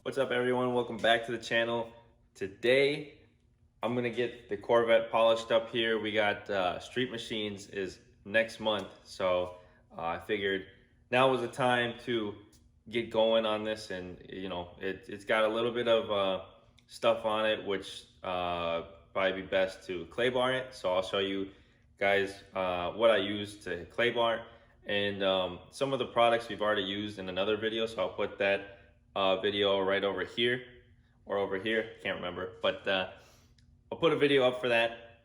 What's up, everyone? Welcome back to the channel. Today I'm gonna get the Corvette polished up here. We got Street Machines is next month, so I figured now was the time to get going on this. And it's got a little bit of stuff on it, which probably be best to clay bar it. So I'll show you guys what I use to clay bar, and some of the products we've already used in another video, so I'll put that video right over here or over here, can't remember, but I'll put a video up for that.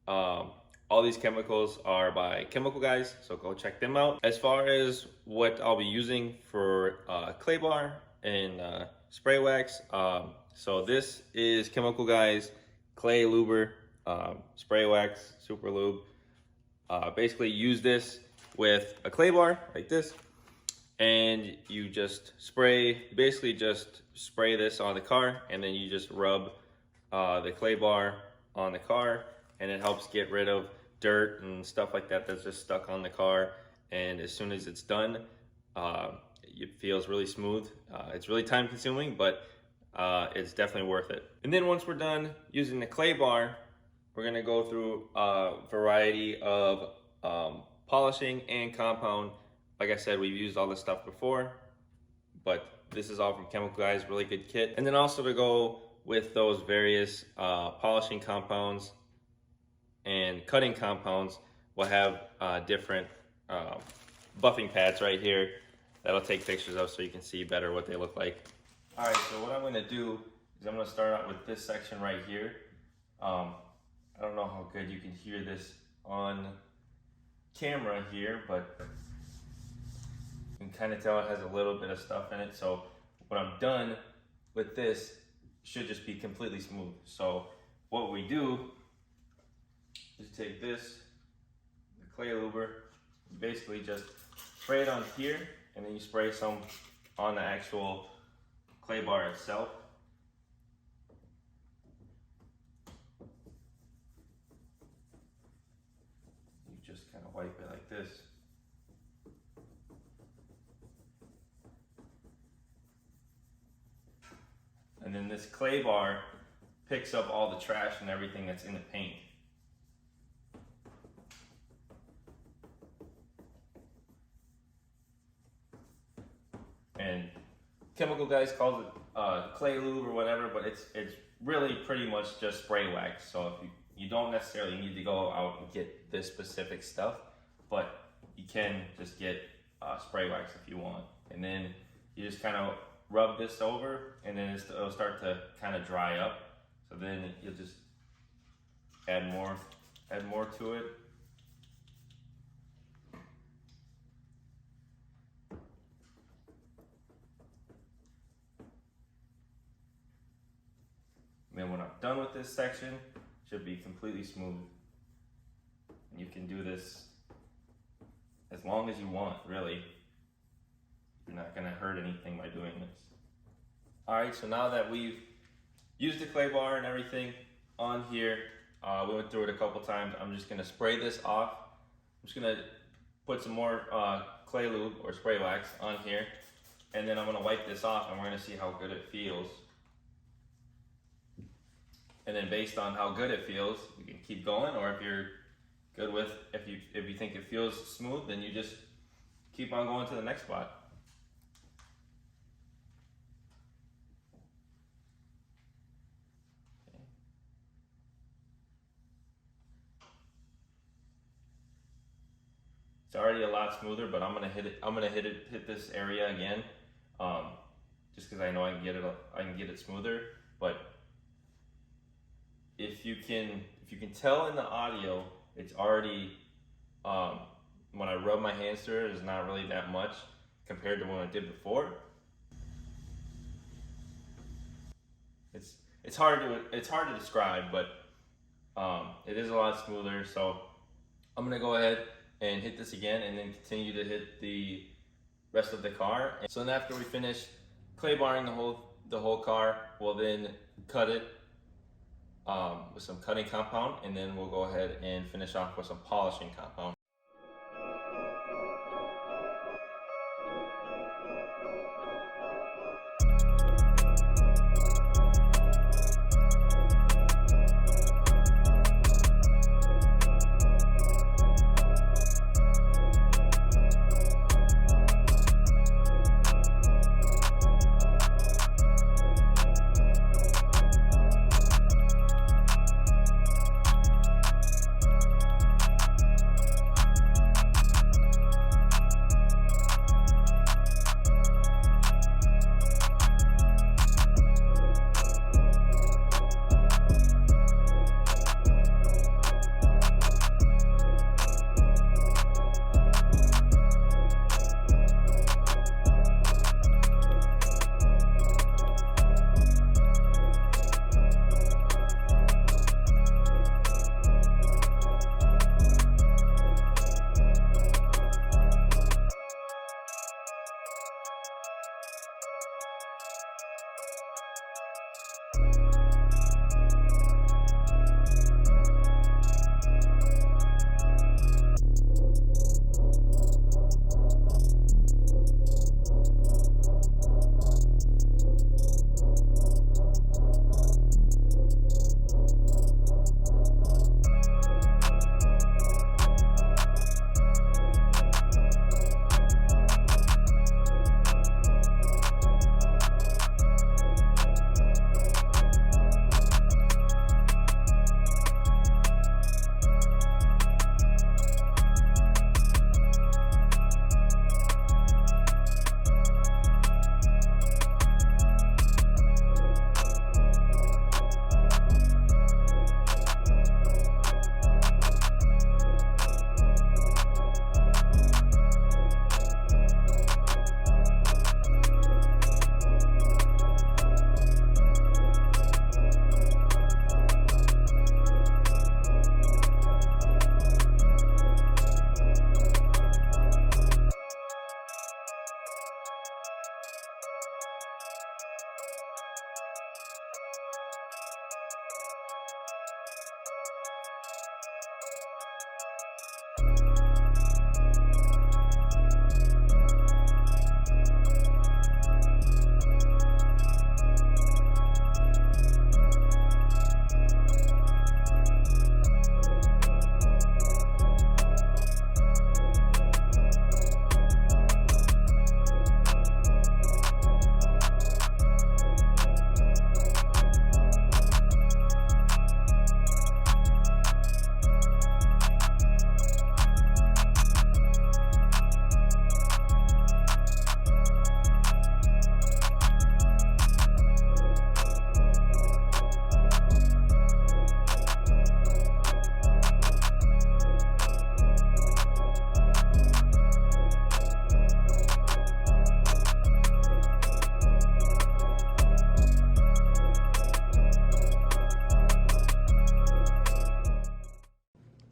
All these chemicals are by Chemical Guys, so go check them out. As far as what I'll be using for clay bar and spray wax, so this is Chemical Guys clay luber, spray wax, super lube. Basically use this with a clay bar like this, and you just spray, basically just spray this on the car, and then you just rub the clay bar on the car, and it helps get rid of dirt and stuff like that that's just stuck on the car. And as soon as it's done, it feels really smooth. It's really time consuming, but it's definitely worth it. And then once we're done using the clay bar, we're gonna go through a variety of polishing and compound. Like I said, we've used all this stuff before, but this is all from Chemical Guys, really good kit. And then also to go with those various polishing compounds and cutting compounds, we'll have different buffing pads right here that I'll take pictures of so you can see better what they look like. All right, so what I'm gonna do is I'm gonna start out with this section right here. I don't know how good you can hear this on camera here, but you can kind of tell it has a little bit of stuff in it. So when I'm done with this, should just be completely smooth. So what we do is take this, the clay luber, you basically just spray it on here, and then you spray some on the actual clay bar itself. You just kind of wipe it like this. And then this clay bar picks up all the trash and everything that's in the paint. And Chemical Guys calls it clay lube or whatever, but it's really pretty much just spray wax. So if you don't necessarily need to go out and get this specific stuff, but you can just get spray wax if you want. And then you just kind of rub this over, and then it'll start to kind of dry up. So then you'll just add more to it. And then when I'm done with this section, it should be completely smooth. And you can do this as long as you want, really. You're not gonna hurt anything by doing this. All right, so now that we've used the clay bar and everything on here, we went through it a couple times. I'm just gonna spray this off. I'm just gonna put some more clay lube or spray wax on here, and then I'm gonna wipe this off, and we're gonna see how good it feels. And then based on how good it feels, we can keep going, or if you're good with, if you think it feels smooth, then you just keep on going to the next spot. It's already a lot smoother, but I'm gonna hit this area again, just because I know I can get it smoother. But if you can tell in the audio, it's already when I rub my hands through it, it's not really that much compared to when I did before. It's hard to describe, but it is a lot smoother. So I'm gonna go ahead and hit this again, and then continue to hit the rest of the car. And so then after we finish clay barring the whole car, we'll then cut it with some cutting compound, and then we'll go ahead and finish off with some polishing compound.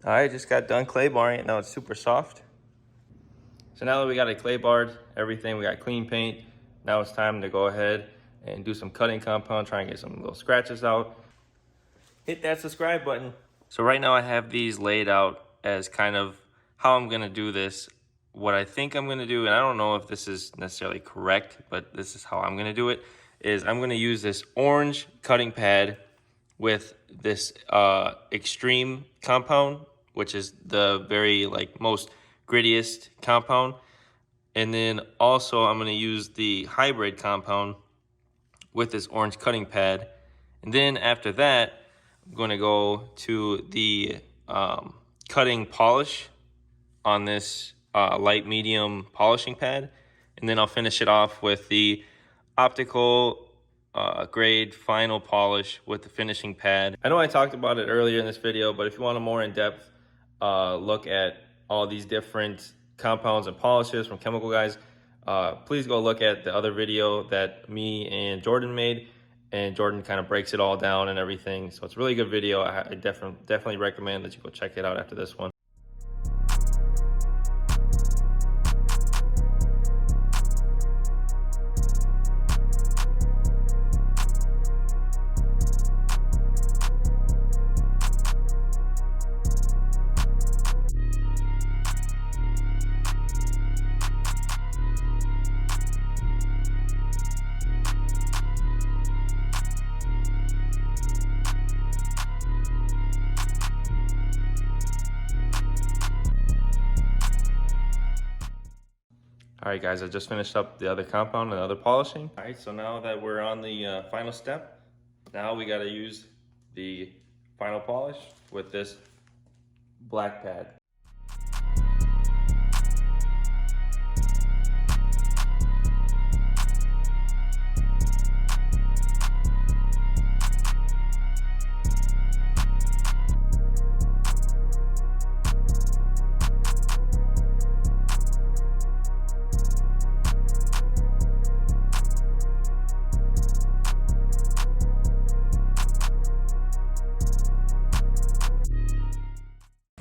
All right, just got done clay barring it. Now it's super soft. So now that we got it clay barred, everything, we got clean paint. Now it's time to go ahead and do some cutting compound, try and get some little scratches out. Hit that subscribe button. So right now I have these laid out as kind of how I'm gonna do this. What I think I'm gonna do, and I don't know if this is necessarily correct, but this is how I'm gonna do it, is I'm gonna use this orange cutting pad with this extreme compound, which is the very most grittiest compound. And then also I'm gonna use the hybrid compound with this orange cutting pad. And then after that, I'm gonna go to the cutting polish on this light medium polishing pad. And then I'll finish it off with the optical grade final polish with the finishing pad. I know I talked about it earlier in this video, but if you want a more in-depth look at all these different compounds and polishes from Chemical Guys, please go look at the other video that me and Jordan made, and Jordan kind of breaks it all down and everything. So it's a really good video. I definitely recommend that you go check it out after this one. All right, guys, I just finished up the other compound and other polishing. All right, so now that we're on the final step, now we got to use the final polish with this black pad.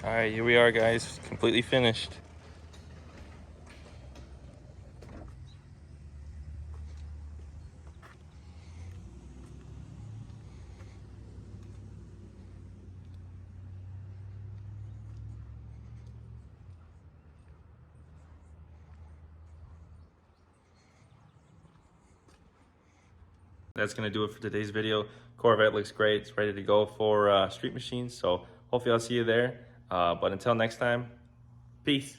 All right, here we are, guys, completely finished. that's gonna do it for today's video. Corvette looks great. It's ready to go for Street Machines. So hopefully I'll see you there. But until next time, peace.